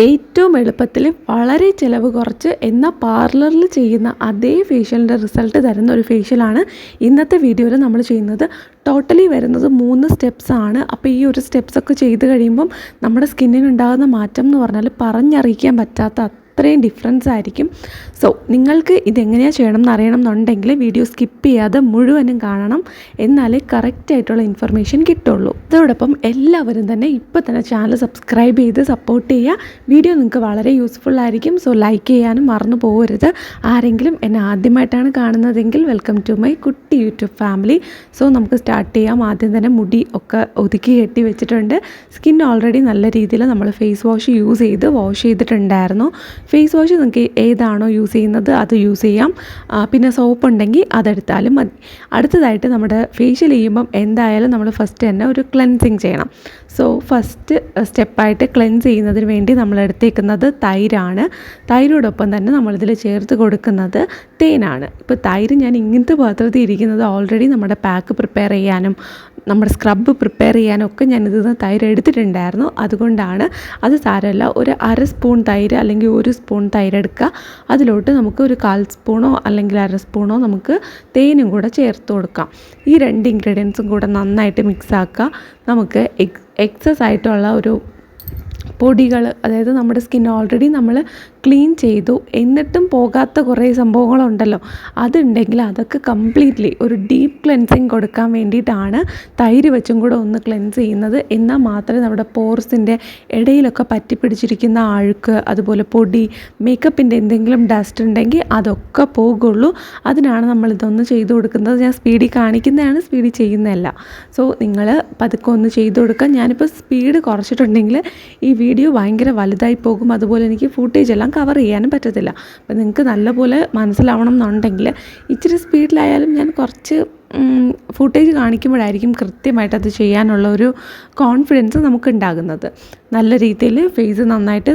ഏറ്റവും എളുപ്പത്തിൽ വളരെ ചിലവ് കുറച്ച് എന്നാൽ പാർലറിൽ ചെയ്യുന്ന അതേ ഫേഷ്യലിൻ്റെ റിസൾട്ട് തരുന്ന ഒരു ഫേഷ്യലാണ് ഇന്നത്തെ വീഡിയോയിൽ നമ്മൾ ചെയ്യുന്നത്. ടോട്ടലി വരുന്നത് 3 സ്റ്റെപ്സാണ്. അപ്പോൾ ഈ ഒരു സ്റ്റെപ്സൊക്കെ ചെയ്ത് കഴിയുമ്പം നമ്മുടെ സ്കിന്നിനുണ്ടാകുന്ന മാറ്റം എന്ന് പറഞ്ഞാൽ പറഞ്ഞറിയിക്കാൻ പറ്റാത്ത അത്രയും ഡിഫറൻസ് ആയിരിക്കും. സോ നിങ്ങൾക്ക് ഇതെങ്ങനെയാണ് ചെയ്യണം എന്നറിയണം എന്നുണ്ടെങ്കിൽ വീഡിയോ സ്കിപ്പ് ചെയ്യാതെ മുഴുവനും കാണണം, എന്നാലേ കറക്റ്റായിട്ടുള്ള ഇൻഫർമേഷൻ കിട്ടുള്ളൂ. അതോടൊപ്പം എല്ലാവരും തന്നെ ഇപ്പോൾ തന്നെ ചാനൽ സബ്സ്ക്രൈബ് ചെയ്ത് സപ്പോർട്ട് ചെയ്യുക. വീഡിയോ നിങ്ങൾക്ക് വളരെ യൂസ്ഫുൾ ആയിരിക്കും. സോ ലൈക്ക് ചെയ്യാനും മറന്നു പോകരുത്. ആരെങ്കിലും എന്നെ ആദ്യമായിട്ടാണ് കാണുന്നതെങ്കിൽ വെൽക്കം ടു മൈ കുട്ടി യൂട്യൂബ് ഫാമിലി. സോ നമുക്ക് സ്റ്റാർട്ട് ചെയ്യാം. ആദ്യം തന്നെ മുടി ഒക്കെ ഒതുക്കി കെട്ടി വെച്ചിട്ടുണ്ട്. സ്കിൻ ഓൾറെഡി നല്ല രീതിയിൽ നമ്മൾ ഫേസ് വാഷ് യൂസ് ചെയ്ത് വാഷ് ചെയ്തിട്ടുണ്ടായിരുന്നു. ഫേസ് വാഷ് നിങ്ങൾക്ക് ഏതാണോ യൂസ് ചെയ്യുന്നത് അത് യൂസ് ചെയ്യാം. പിന്നെ സോപ്പ് ഉണ്ടെങ്കിൽ അതെടുത്താലും മതി. അടുത്തതായിട്ട് നമ്മുടെ ഫേഷ്യൽ ചെയ്യുമ്പം എന്തായാലും നമ്മൾ ഫസ്റ്റ് തന്നെ ഒരു ക്ലെൻസിങ് ചെയ്യണം. സോ ഫസ്റ്റ് സ്റ്റെപ്പായിട്ട് ക്ലെൻസ് ചെയ്യുന്നതിന് വേണ്ടി നമ്മൾ എടുത്തേക്കുന്നത് തൈരാണ്. തൈരോടൊപ്പം തന്നെ നമ്മളിതിൽ ചേർത്ത് കൊടുക്കുന്നത് തേനാണ്. ഇപ്പോൾ തൈര് ഞാൻ ഇങ്ങനത്തെ പാത്രത്തിൽ ഇരിക്കുന്നത് ഓൾറെഡി നമ്മുടെ പാക്ക് പ്രിപ്പയർ ചെയ്യാനും നമ്മുടെ സ്ക്രബ്ബ് പ്രിപ്പയർ ചെയ്യാനും ഒക്കെ ഞാനിതിൽ നിന്ന് തൈര് എടുത്തിട്ടുണ്ടായിരുന്നു. അതുകൊണ്ടാണ്. അത് സാരമല്ല, ഒരു 1/2 സ്പൂൺ തൈര് അല്ലെങ്കിൽ 1 സ്പൂൺ തൈര് എടുക്കുക. അതിലോട്ട് നമുക്ക് ഒരു 1/4 സ്പൂണോ അല്ലെങ്കിൽ 1/2 സ്പൂണോ നമുക്ക് തേനും കൂടെ ചേർത്ത് കൊടുക്കാം. ഈ 2 ഇൻഗ്രീഡിയൻസും കൂടെ നന്നായിട്ട് മിക്സ് ആക്കുക. നമുക്ക് എക്സസ് ആയിട്ടുള്ള ഒരു പൊടികൾ, അതായത് നമ്മുടെ സ്കിൻ ഓൾറെഡി നമ്മൾ ക്ലീൻ ചെയ്തു എന്നിട്ടും പോകാത്ത കുറേ സംഭവങ്ങളുണ്ടല്ലോ, അതുണ്ടെങ്കിൽ അതൊക്കെ കംപ്ലീറ്റ്ലി ഒരു ഡീപ്പ് ക്ലെൻസിങ് കൊടുക്കാൻ വേണ്ടിയിട്ടാണ് തൈര് വെച്ചും കൂടെ ഒന്ന് ക്ലെൻസ് ചെയ്യുന്നത്. എന്നാൽ മാത്രമേ നമ്മുടെ പോർസിൻ്റെ ഇടയിലൊക്കെ പറ്റിപ്പിടിച്ചിരിക്കുന്ന അഴുക്ക്, അതുപോലെ പൊടി, മേക്കപ്പിൻ്റെ എന്തെങ്കിലും ഡസ്റ്റ് ഉണ്ടെങ്കിൽ അതൊക്കെ പോകുള്ളൂ. അതിനാണ് നമ്മളിതൊന്ന് ചെയ്തു കൊടുക്കുന്നത്. ഞാൻ സ്പീഡിൽ കാണിക്കുന്നതാണ്, സ്പീഡിൽ ചെയ്യുന്നതല്ല. സോ നിങ്ങൾ പതുക്കെ ഒന്ന് ചെയ്തു കൊടുക്കുക. ഞാനിപ്പോൾ സ്പീഡ് കുറച്ചിട്ടുണ്ടെങ്കിൽ ഈ വീഡിയോ ഭയങ്കര വലുതായി പോകും. അതുപോലെ എനിക്ക് ഫൂട്ടേജ് എല്ലാം കവർ ചെയ്യാനും പറ്റത്തില്ല. അപ്പോൾ നിങ്ങൾക്ക് നല്ലപോലെ മനസ്സിലാവണം എന്നുണ്ടെങ്കിൽ ഇച്ചിരി സ്പീഡിലായാലും ഞാൻ കുറച്ച് ഫൂട്ടേജ് കാണിക്കുമ്പോഴായിരിക്കും കൃത്യമായിട്ട് അത് ചെയ്യാനുള്ള ഒരു കോൺഫിഡൻസ് നമുക്കുണ്ടാകുന്നത്. നല്ല രീതിയിൽ ഫേസ് നന്നായിട്ട്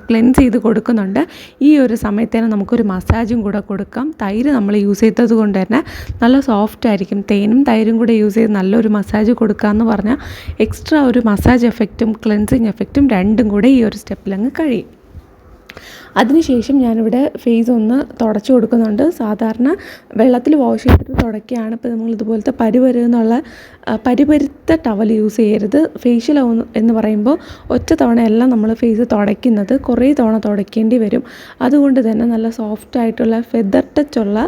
ക്ലെൻസ് ചെയ്ത് കൊടുക്കുന്നുണ്ട്. ഈ ഒരു സമയത്തേന് നമുക്കൊരു മസാജും കൂടെ കൊടുക്കാം. തൈര് നമ്മൾ യൂസ് ചെയ്തത് കൊണ്ട് തന്നെ നല്ല സോഫ്റ്റ് ആയിരിക്കും. തേനും തൈരും കൂടെ യൂസ് ചെയ്ത് നല്ലൊരു മസാജ് കൊടുക്കാമെന്ന് പറഞ്ഞാൽ എക്സ്ട്രാ ഒരു മസാജ് എഫക്റ്റും ക്ലെൻസിങ് എഫക്റ്റും രണ്ടും കൂടെ ഈ ഒരു സ്റ്റെപ്പിലങ്ങ് കഴിയും. അതിനുശേഷം ഞാനിവിടെ ഫേസ് ഒന്ന് തുടച്ചു കൊടുക്കുന്നുണ്ട്. സാധാരണ വെള്ളത്തിൽ വാഷ് ചെയ്തിട്ട് തുടയ്ക്കുകയാണ്. ഇപ്പോൾ നമ്മൾ ഇതുപോലത്തെ പരിപരുത്ത ടവൽ യൂസ് ചെയ്യരുത്. ഫേഷ്യൽ എന്ന് പറയുമ്പോൾ ഒറ്റ തവണ എല്ലാം നമ്മൾ ഫേസ് തുടയ്ക്കുന്നത്, കുറേ തവണ തുടയ്ക്കേണ്ടി വരും. അതുകൊണ്ട് തന്നെ നല്ല സോഫ്റ്റ് ആയിട്ടുള്ള ഫെദർ ടച്ചുള്ള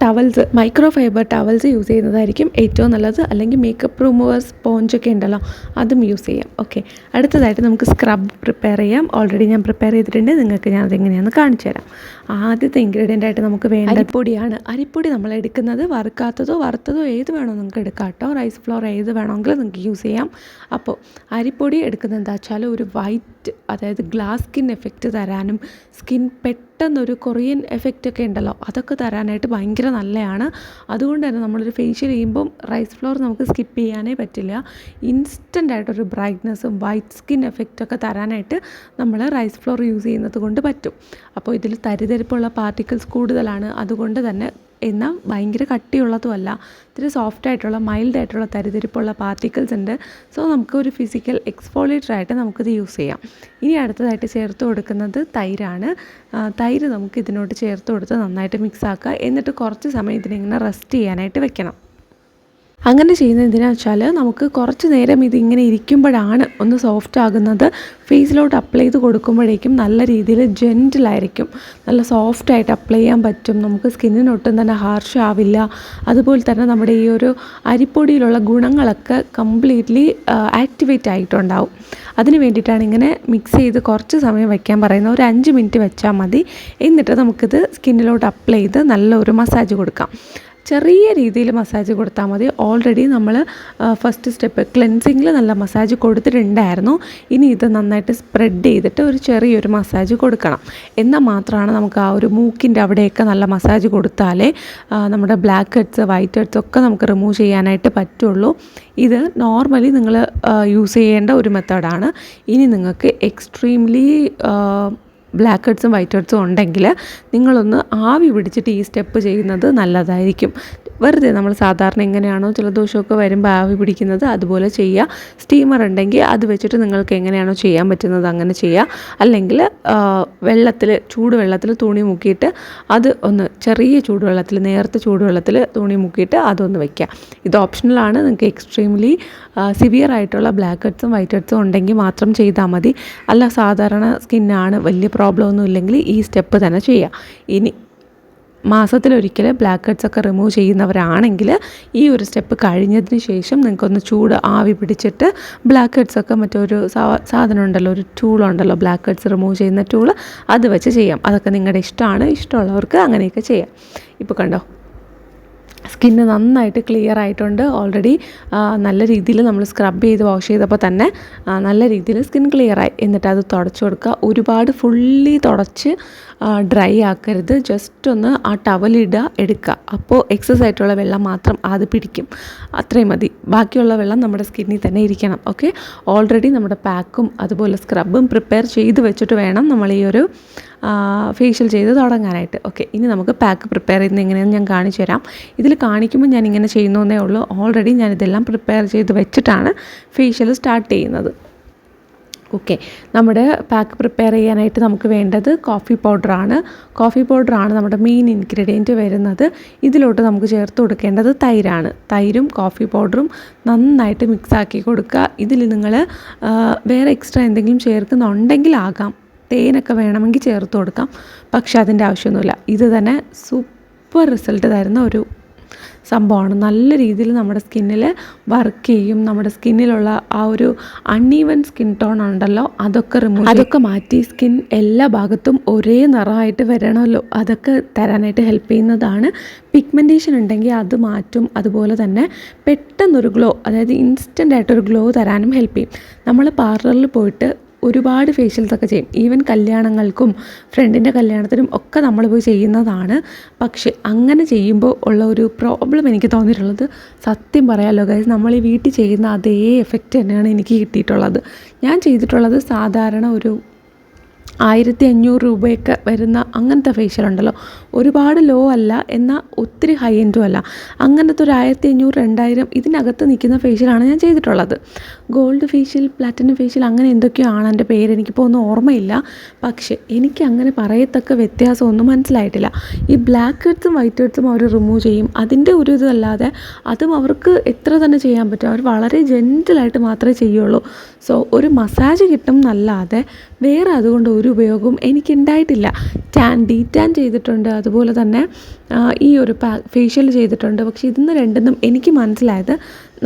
towels, micro fibre towels use ചെയ്യുന്നതായിരിക്കും ഏറ്റവും നല്ലത്. അല്ലെങ്കിൽ മേക്കപ്പ് റിമൂവർ സ്പോഞ്ചൊക്കെ ഉണ്ടല്ലോ, അതും യൂസ് ചെയ്യാം. ഓക്കെ, അടുത്തതായിട്ട് നമുക്ക് സ്ക്രബ് പ്രിപ്പയർ ചെയ്യാം. ഓൾറെഡി ഞാൻ പ്രിപ്പയർ ചെയ്തിട്ടുണ്ട്. നിങ്ങൾക്ക് ഞാൻ അതെങ്ങനെയാണെന്ന് കാണിച്ചു തരാം. ആദ്യത്തെ ഇൻഗ്രീഡിയൻ്റ് ആയിട്ട് നമുക്ക് വേണ്ട അരിപ്പൊടിയാണ്. അരിപ്പൊടി നമ്മൾ എടുക്കുന്നത് വറുക്കാത്തതോ വറുത്തതോ ഏത് വേണോ നിങ്ങൾക്ക് എടുക്കാം കേട്ടോ. റൈസ് ഫ്ലോർ ഏത് വേണമെങ്കിലും നിങ്ങൾക്ക് യൂസ് ചെയ്യാം. അപ്പോൾ അരിപ്പൊടി എടുക്കുന്നത് എന്താ വെച്ചാൽ ഒരു വൈറ്റ്, അതായത് ഗ്ലാസ് സ്കിൻ എഫക്റ്റ് തരാനും സ്കിൻ പെട്ടെന്നൊരു കൊറിയൻ എഫക്റ്റൊക്കെ ഉണ്ടല്ലോ, അതൊക്കെ തരാനായിട്ട് ഭയങ്കര നല്ലതാണ്. അതുകൊണ്ട് തന്നെ നമ്മളൊരു ഫേഷ്യൽ ചെയ്യുമ്പം റൈസ് ഫ്ലോർ നമുക്ക് സ്കിപ്പ് ചെയ്യാനേ പറ്റില്ല. ഇൻസ്റ്റൻ്റ് ആയിട്ടൊരു ബ്രൈറ്റ്നസ്സും വൈറ്റ് സ്കിൻ എഫക്റ്റൊക്കെ തരാനായിട്ട് നമ്മൾ റൈസ് ഫ്ലോർ യൂസ് ചെയ്യുന്നത് കൊണ്ട് പറ്റും. അപ്പോൾ ഇതിൽ തരിതരിപ്പുള്ള പാർട്ടിക്കിൾസ് കൂടുതലാണ്. അതുകൊണ്ട് തന്നെ എന്നാൽ ഭയങ്കര കട്ടിയുള്ളതുമല്ല, ഇത്തിരി സോഫ്റ്റായിട്ടുള്ള മൈൽഡായിട്ടുള്ള തരിതരിപ്പുള്ള പാർട്ടിക്കിൾസ് ഉണ്ട്. സോ നമുക്ക് ഒരു ഫിസിക്കൽ എക്സ്ഫോളിയേറ്ററായിട്ട് നമുക്കിത് യൂസ് ചെയ്യാം. ഇനി അടുത്തതായിട്ട് ചേർത്ത് കൊടുക്കുന്നത് തൈരാണ്. തൈര് നമുക്ക് ഇതിനോട് ചേർത്ത് കൊടുത്ത് നന്നായിട്ട് മിക്സ് ആക്കുക. എന്നിട്ട് കുറച്ച് സമയം ഇതിനിങ്ങനെ റെസ്റ്റ് ചെയ്യാനായിട്ട് വെക്കണം. അങ്ങനെ ചെയ്യുന്നത് എന്തിനാണെന്ന് വെച്ചാൽ നമുക്ക് കുറച്ച് നേരം ഇതിങ്ങനെ ഇരിക്കുമ്പോഴാണ് ഒന്ന് സോഫ്റ്റ് ആകുന്നത്. ഫേസിലോട്ട് അപ്ലൈ ചെയ്ത് കൊടുക്കുമ്പോഴേക്കും നല്ല രീതിയിൽ ജെൻറ്റിലായിരിക്കും, നല്ല സോഫ്റ്റായിട്ട് അപ്ലൈ ചെയ്യാൻ പറ്റും. നമുക്ക് സ്കിന്നിനൊട്ടും തന്നെ ഹാർഷ് ആവില്ല. അതുപോലെ തന്നെ നമ്മുടെ ഈ ഒരു അരിപ്പൊടിയിലുള്ള ഗുണങ്ങളൊക്കെ കംപ്ലീറ്റ്ലി ആക്ടിവേറ്റ് ആയിട്ടുണ്ടാവും. അതിന് വേണ്ടിയിട്ടാണ് ഇങ്ങനെ മിക്സ് ചെയ്ത് കുറച്ച് സമയം വയ്ക്കാൻ പറയുന്നത്. ഒരു 5 മിനിറ്റ് വെച്ചാൽ മതി. എന്നിട്ട് നമുക്കിത് സ്കിന്നിലോട്ട് അപ്ലൈ ചെയ്ത് നല്ലൊരു മസാജ് കൊടുക്കാം. ചെറിയ രീതിയിൽ മസാജ് കൊടുത്താൽ മതി. ഓൾറെഡി നമ്മൾ ഫസ്റ്റ് സ്റ്റെപ്പ് ക്ലെൻസിങ്ങിൽ നല്ല മസാജ് കൊടുത്തിട്ടുണ്ടായിരുന്നു. ഇനി ഇത് നന്നായിട്ട് സ്പ്രെഡ് ചെയ്തിട്ട് ഒരു ചെറിയൊരു മസാജ് കൊടുക്കണം. എന്നാൽ മാത്രമാണ് നമുക്ക് ആ ഒരു മൂക്കിൻ്റെ അവിടെയൊക്കെ നല്ല മസാജ് കൊടുത്താലേ നമ്മുടെ ബ്ലാക്ക് ഹെഡ്സ്, വൈറ്റ് ഹെഡ്സ് ഒക്കെ നമുക്ക് റിമൂവ് ചെയ്യാനായിട്ട് പറ്റുള്ളൂ. ഇത് നോർമലി നിങ്ങൾ യൂസ് ചെയ്യേണ്ട ഒരു മെത്തേഡാണ്. ഇനി നിങ്ങൾക്ക് എക്സ്ട്രീംലി ബ്ലാക്ക് ഹെഡ്സും വൈറ്റ് ഹെഡ്സും ഉണ്ടെങ്കിൽ നിങ്ങളൊന്ന് ആവി പിടിച്ചിട്ട് ഈ സ്റ്റെപ്പ് ചെയ്യുന്നത് നല്ലതായിരിക്കും. വെറുതെ നമ്മൾ സാധാരണ എങ്ങനെയാണോ ജലദോഷമൊക്കെ വരുമ്പോൾ ആവി പിടിക്കുന്നത് അതുപോലെ ചെയ്യുക. സ്റ്റീമർ ഉണ്ടെങ്കിൽ അത് വെച്ചിട്ട് നിങ്ങൾക്ക് എങ്ങനെയാണോ ചെയ്യാൻ പറ്റുന്നത് അങ്ങനെ ചെയ്യുക. അല്ലെങ്കിൽ ചൂടുവെള്ളത്തിൽ തുണി മുക്കിയിട്ട് അത് ഒന്ന് ചെറിയ ചൂടുവെള്ളത്തിൽ, നേർത്ത ചൂടുവെള്ളത്തിൽ തുണി മുക്കിയിട്ട് അതൊന്ന് വയ്ക്കുക. ഇത് ഓപ്ഷണലാണ്. നിങ്ങൾക്ക് എക്സ്ട്രീംലി സിവിയർ ആയിട്ടുള്ള ബ്ലാക്ക് ഹെഡ്സും വൈറ്റ് ഹെഡ്സും ഉണ്ടെങ്കിൽ മാത്രം ചെയ്താൽ മതി. അല്ല സാധാരണ സ്കിന്നാണ്, വലിയ പ്രോബ്ലം ഒന്നും ഇല്ലെങ്കിൽ ഈ സ്റ്റെപ്പ് തന്നെ ചെയ്യുക. ഇനി മാസത്തിലൊരിക്കൽ ബ്ലാക്ക് ഹെഡ്സ് ഒക്കെ റിമൂവ് ചെയ്യുന്നവരാണെങ്കിൽ ഈ ഒരു സ്റ്റെപ്പ് കഴിഞ്ഞതിന് ശേഷം നിങ്ങൾക്കൊന്ന് ആവി പിടിച്ചിട്ട് ബ്ലാക്ക് ഹെഡ്സ് ഒക്കെ മറ്റൊരു സാധനം ഉണ്ടല്ലോ, ഒരു ടൂളുണ്ടല്ലോ, ബ്ലാക്ക് ഹെഡ്സ് റിമൂവ് ചെയ്യുന്ന ടൂള്, അത് വെച്ച് ചെയ്യാം. അതൊക്കെ നിങ്ങളുടെ ഇഷ്ടമാണ്. ഇഷ്ടമുള്ളവർക്ക് അങ്ങനെയൊക്കെ ചെയ്യാം. ഇപ്പോൾ കണ്ടോ, സ്കിന്ന് നന്നായിട്ട് ക്ലിയർ ആയിട്ടുണ്ട്. ഓൾറെഡി നല്ല രീതിയിൽ നമ്മൾ സ്ക്രബ് ചെയ്ത് വാഷ് ചെയ്തപ്പോൾ തന്നെ നല്ല രീതിയിൽ സ്കിൻ ക്ലിയറായി. എന്നിട്ട് അത് തുടച്ച് കൊടുക്കുക. ഒരുപാട് ഫുള്ളി തുടച്ച് ഡ്രൈ ആക്കരുത്. ജസ്റ്റ് ഒന്ന് ആ ടവലിടുക, എടുക്കുക. അപ്പോൾ എക്സസ് ആയിട്ടുള്ള വെള്ളം മാത്രം അത് പിടിക്കും. അത്രയും മതി. ബാക്കിയുള്ള വെള്ളം നമ്മുടെ സ്കിന്നിൽ തന്നെ ഇരിക്കണം. ഓക്കെ, ഓൾറെഡി നമ്മുടെ പാക്കും അതുപോലെ സ്ക്രബും പ്രിപ്പയർ ചെയ്ത് വെച്ചിട്ട് വേണം നമ്മൾ ഈ ഒരു ഫേഷ്യൽ ചെയ്ത് തുടങ്ങാനായിട്ട്. ഓക്കെ, ഇനി നമുക്ക് പാക്ക് പ്രിപ്പയർ ചെയ്യുന്നത് എങ്ങനെയാണെന്ന് ഞാൻ കാണിച്ചു തരാം. ഇതിൽ കാണിക്കുമ്പോൾ ഞാൻ ഇങ്ങനെ ചെയ്യുന്നതേ ഉള്ളൂ. ഓൾറെഡി ഞാനിതെല്ലാം പ്രിപ്പയർ ചെയ്ത് വെച്ചിട്ടാണ് ഫേഷ്യൽ സ്റ്റാർട്ട് ചെയ്യുന്നത്. ഓക്കെ, നമ്മുടെ പാക്ക് പ്രിപ്പയർ ചെയ്യാനായിട്ട് നമുക്ക് വേണ്ടത് കോഫി പൗഡറാണ്. കോഫി പൗഡറാണ് നമ്മുടെ മെയിൻ ഇൻഗ്രീഡിയൻറ്റ് വരുന്നത്. ഇതിലോട്ട് നമുക്ക് ചേർത്ത് കൊടുക്കേണ്ടത് തൈരാണ്. തൈരും കോഫി പൗഡറും നന്നായിട്ട് മിക്സാക്കി കൊടുക്കുക. ഇതിൽ നിങ്ങൾ വേറെ എക്സ്ട്രാ എന്തെങ്കിലും ചേർക്കുന്നുണ്ടെങ്കിൽ ആകാം, തേനൊക്കെ വേണമെങ്കിൽ ചേർത്ത് കൊടുക്കാം. പക്ഷെ അതിൻ്റെ ആവശ്യമൊന്നുമില്ല. ഇത് തന്നെ സൂപ്പർ റിസൾട്ട് തരുന്ന ഒരു സംഭവമാണ്. നല്ല രീതിയിൽ നമ്മുടെ സ്കിന്നിൽ വർക്ക് ചെയ്യും. നമ്മുടെ സ്കിന്നിലുള്ള ആ ഒരു അൺഈവൻ സ്കിൻ ടോൺ ഉണ്ടല്ലോ, അതൊക്കെ മാറ്റി സ്കിൻ എല്ലാ ഭാഗത്തും ഒരേ നിറമായിട്ട് വരണമല്ലോ, അതൊക്കെ തരാനായിട്ട് ഹെൽപ്പ് ചെയ്യുന്നതാണ്. പിഗ്മെൻറ്റേഷൻ ഉണ്ടെങ്കിൽ അത് മാറ്റും. അതുപോലെ തന്നെ പെട്ടെന്നൊരു ഗ്ലോ, അതായത് ഇൻസ്റ്റൻ്റ് ആയിട്ടൊരു ഗ്ലോ തരാനും ഹെൽപ്പ് ചെയ്യും. നമ്മൾ പാർലറിൽ പോയിട്ട് ഒരുപാട് ഫേഷ്യൽസൊക്കെ ചെയ്യും. ഈവൻ കല്യാണങ്ങൾക്കും ഫ്രണ്ടിൻ്റെ കല്യാണത്തിനും ഒക്കെ നമ്മൾ പോയി ചെയ്യുന്നതാണ്. പക്ഷെ അങ്ങനെ ചെയ്യുമ്പോൾ ഉള്ള ഒരു പ്രോബ്ലം എനിക്ക് തോന്നിയിട്ടുള്ളത്, സത്യം പറയാമല്ലോ ഗൈസ്, നമ്മൾ ഈ വീട്ടിൽ ചെയ്യുന്ന അതേ എഫക്റ്റ് തന്നെയാണ് എനിക്ക് കിട്ടിയിട്ടുള്ളത്. ഞാൻ ചെയ്തിട്ടുള്ളത് സാധാരണ ഒരു 1500 രൂപയൊക്കെ വരുന്ന അങ്ങനത്തെ ഫേഷ്യൽ ഉണ്ടല്ലോ, ഒരുപാട് ലോ അല്ല എന്നാൽ ഒത്തിരി ഹൈ എൻഡും അല്ല, അങ്ങനത്തെ ഒരു 1500 2000 ഇതിനകത്ത് നിൽക്കുന്ന ഫേഷ്യലാണ് ഞാൻ ചെയ്തിട്ടുള്ളത്. ഗോൾഡ് ഫേഷ്യൽ, പ്ലാറ്റിനം ഫേഷ്യൽ, അങ്ങനെ എന്തൊക്കെയോ ആണ് എൻ്റെ പേര്, എനിക്കിപ്പോൾ ഒന്നും ഓർമ്മയില്ല. പക്ഷേ എനിക്ക് അങ്ങനെ പറയത്തക്ക വ്യത്യാസമൊന്നും മനസ്സിലായിട്ടില്ല. ഈ ബ്ലാക്ക് ഹെഡ്സും വൈറ്റ് ഹെഡ്സും അവർ റിമൂവ് ചെയ്യും, അതിൻ്റെ ഒരു ഇതല്ലാതെ അതും അവർക്ക് എത്ര തന്നെ ചെയ്യാൻ പറ്റും. അവർ വളരെ ജെൻറ്റിലായിട്ട് മാത്രമേ ചെയ്യുള്ളൂ. സോ ഒരു മസാജ് കിട്ടും എന്നല്ലാതെ വേറെ അതുകൊണ്ട് ഒരു ഉപയോഗവും എനിക്കുണ്ടായിട്ടില്ല. ഡീറ്റാൻ ചെയ്തിട്ടുണ്ട്, അതുപോലെ തന്നെ ഈ ഒരു ഫേഷ്യൽ ചെയ്തിട്ടുണ്ട്. പക്ഷേ ഇതിന്ന് രണ്ടെന്നും എനിക്ക് മനസ്സിലായത്,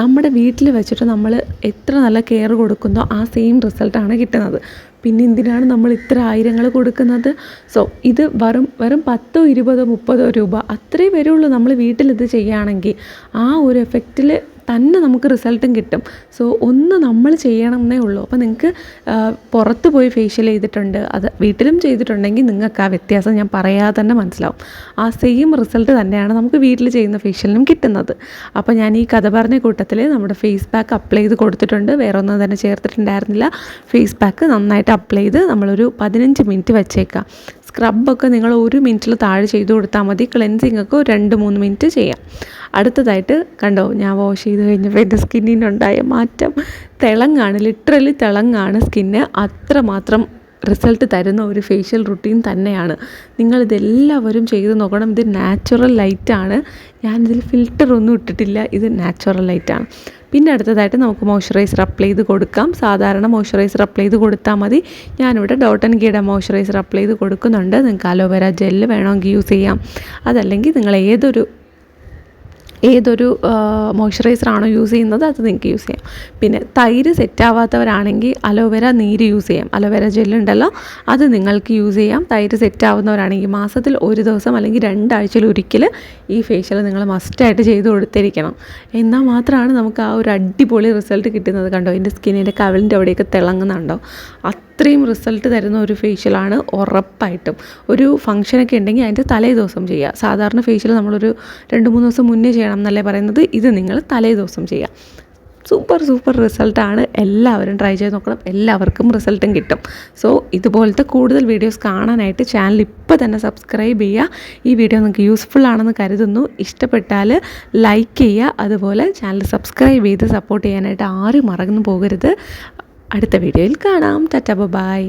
നമ്മുടെ വീട്ടിൽ വെച്ചിട്ട് നമ്മൾ എത്ര നല്ല കെയർ കൊടുക്കുന്നോ ആ സെയിം റിസൾട്ടാണ് കിട്ടുന്നത്. പിന്നെ എന്തിനാണ് നമ്മൾ ഇത്ര ആയിരങ്ങൾ കൊടുക്കുന്നത്? സോ ഇത് വെറും 10, 20, 30 രൂപ അത്രേ വരുള്ളൂ. നമ്മൾ വീട്ടിലിത് ചെയ്യുകയാണെങ്കിൽ ആ ഒരു എഫക്റ്റിൽ തന്നെ നമുക്ക് റിസൾട്ടും കിട്ടും. സോ ഒന്ന് നമ്മൾ ചെയ്യണമെന്നേ ഉള്ളൂ. അപ്പോൾ നിങ്ങൾക്ക് പുറത്ത് പോയി ഫേഷ്യൽ ചെയ്തിട്ടുണ്ട്, അത് വീട്ടിലും ചെയ്തിട്ടുണ്ടെങ്കിൽ നിങ്ങൾക്ക് ആ വ്യത്യാസം ഞാൻ പറയാതെ തന്നെ മനസ്സിലാവും. ആ സെയിം റിസൾട്ട് തന്നെയാണ് നമുക്ക് വീട്ടിൽ ചെയ്യുന്ന ഫേഷ്യലിനും കിട്ടുന്നത്. അപ്പോൾ ഞാൻ ഈ കഥ പറഞ്ഞ കൂട്ടത്തിൽ നമ്മുടെ ഫേസ് പാക്ക് അപ്ലൈ ചെയ്ത് കൊടുത്തിട്ടുണ്ട്. വേറെ ഒന്നും തന്നെ ചേർത്തിട്ടുണ്ടായിരുന്നില്ല. ഫേസ് പാക്ക് നന്നായിട്ട് അപ്ലൈ ചെയ്ത് നമ്മളൊരു 15 മിനിറ്റ് വെച്ചേക്കാം. സ്ക്രബൊക്കെ നിങ്ങൾ 1 മിനിറ്റിൽ താഴെ ചെയ്ത് കൊടുത്താൽ മതി. ക്ലെൻസിങ് ഒക്കെ 2-3 മിനിറ്റ് ചെയ്യാം. അടുത്തതായിട്ട് കണ്ടോ, ഞാൻ വാഷ് ചെയ്ത് കഴിഞ്ഞപ്പോൾ എൻ്റെ സ്കിന്നിനുണ്ടായ മാറ്റം തിളങ്ങാണ്, ലിറ്ററലി തിളങ്ങാണ് സ്കിന്ന്. അത്രമാത്രം റിസൾട്ട് തരുന്ന ഒരു ഫേഷ്യൽ റുട്ടീൻ തന്നെയാണ്. നിങ്ങളിതെല്ലാവരും ചെയ്ത് നോക്കണം. ഇത് നാച്ചുറൽ ലൈറ്റാണ്, ഞാനിതിൽ ഫിൽറ്ററൊന്നും ഇട്ടിട്ടില്ല, ഇത് നാച്ചുറൽ ലൈറ്റാണ്. പിന്നെ അടുത്തതായിട്ട് നമുക്ക് മോയ്സ്ചറൈസർ അപ്ലൈ ചെയ്ത് കൊടുക്കാം. സാധാരണ മോയ്സ്ചറൈസർ അപ്ലൈ ചെയ്ത് കൊടുത്താൽ മതി. ഞാനിവിടെ ഡോട്ട് ആൻഡ് ഗീയുടെ മോയ്സ്ചറൈസർ അപ്ലൈ ചെയ്ത് കൊടുക്കുന്നുണ്ട്. നിങ്ങൾക്ക് അലോവേര ജെല്ല് വേണമെങ്കിൽ യൂസ് ചെയ്യാം. അതല്ലെങ്കിൽ നിങ്ങൾ ഏതൊരു മോയ്സ്ചറൈസറാണോ യൂസ് ചെയ്യുന്നത് അത് നിങ്ങൾക്ക് യൂസ് ചെയ്യാം. പിന്നെ തൈര് സെറ്റാവാത്തവരാണെങ്കിൽ അലോവേര നീര് യൂസ് ചെയ്യാം. അലോവേര ജെല്ലുണ്ടല്ലോ, അത് നിങ്ങൾക്ക് യൂസ് ചെയ്യാം. തൈര് സെറ്റാവുന്നവരാണെങ്കിൽ മാസത്തിൽ 1 ദിവസം അല്ലെങ്കിൽ 2 ആഴ്ചയിൽ ഒരിക്കൽ ഈ ഫേഷ്യൽ നിങ്ങൾ മസ്റ്റായിട്ട് ചെയ്ത് കൊടുത്തിരിക്കണം. എന്നാൽ മാത്രമാണ് നമുക്ക് ആ ഒരു അടിപൊളി റിസൾട്ട് കിട്ടുന്നത്. കണ്ടോ, എൻ്റെ സ്കിന്നിൻ്റെ കവിളിൻ്റെ അവിടെയൊക്കെ തിളങ്ങുന്നുണ്ടോ? അത്രയും റിസൾട്ട് തരുന്ന ഒരു ഫേഷ്യലാണ് ഉറപ്പായിട്ടും. ഒരു ഫംഗ്ഷനൊക്കെ ഉണ്ടെങ്കിൽ അതിൻ്റെ തലേ ദിവസം ചെയ്യുക. സാധാരണ ഫേഷ്യൽ നമ്മളൊരു 2-3 ദിവസം മുന്നേ ചെയ്യണം എന്നല്ലേ പറയുന്നത്. ഇത് നിങ്ങൾ തലേ ദിവസം ചെയ്യുക. സൂപ്പർ റിസൾട്ടാണ്. എല്ലാവരും ട്രൈ ചെയ്ത് നോക്കണം, എല്ലാവർക്കും റിസൾട്ടും കിട്ടും. സോ ഇതുപോലത്തെ കൂടുതൽ വീഡിയോസ് കാണാനായിട്ട് ചാനൽ ഇപ്പോൾ തന്നെ സബ്സ്ക്രൈബ് ചെയ്യുക. ഈ വീഡിയോ നിങ്ങൾക്ക് യൂസ്ഫുൾ ആണെന്ന് കരുതുന്നു. ഇഷ്ടപ്പെട്ടാൽ ലൈക്ക് ചെയ്യുക, അതുപോലെ ചാനൽ സബ്സ്ക്രൈബ് ചെയ്ത് സപ്പോർട്ട് ചെയ്യാനായിട്ട് ആരും മറന്നു പോകരുത്. അടുത്ത വീഡിയോയിൽ കാണാം. Tata bye.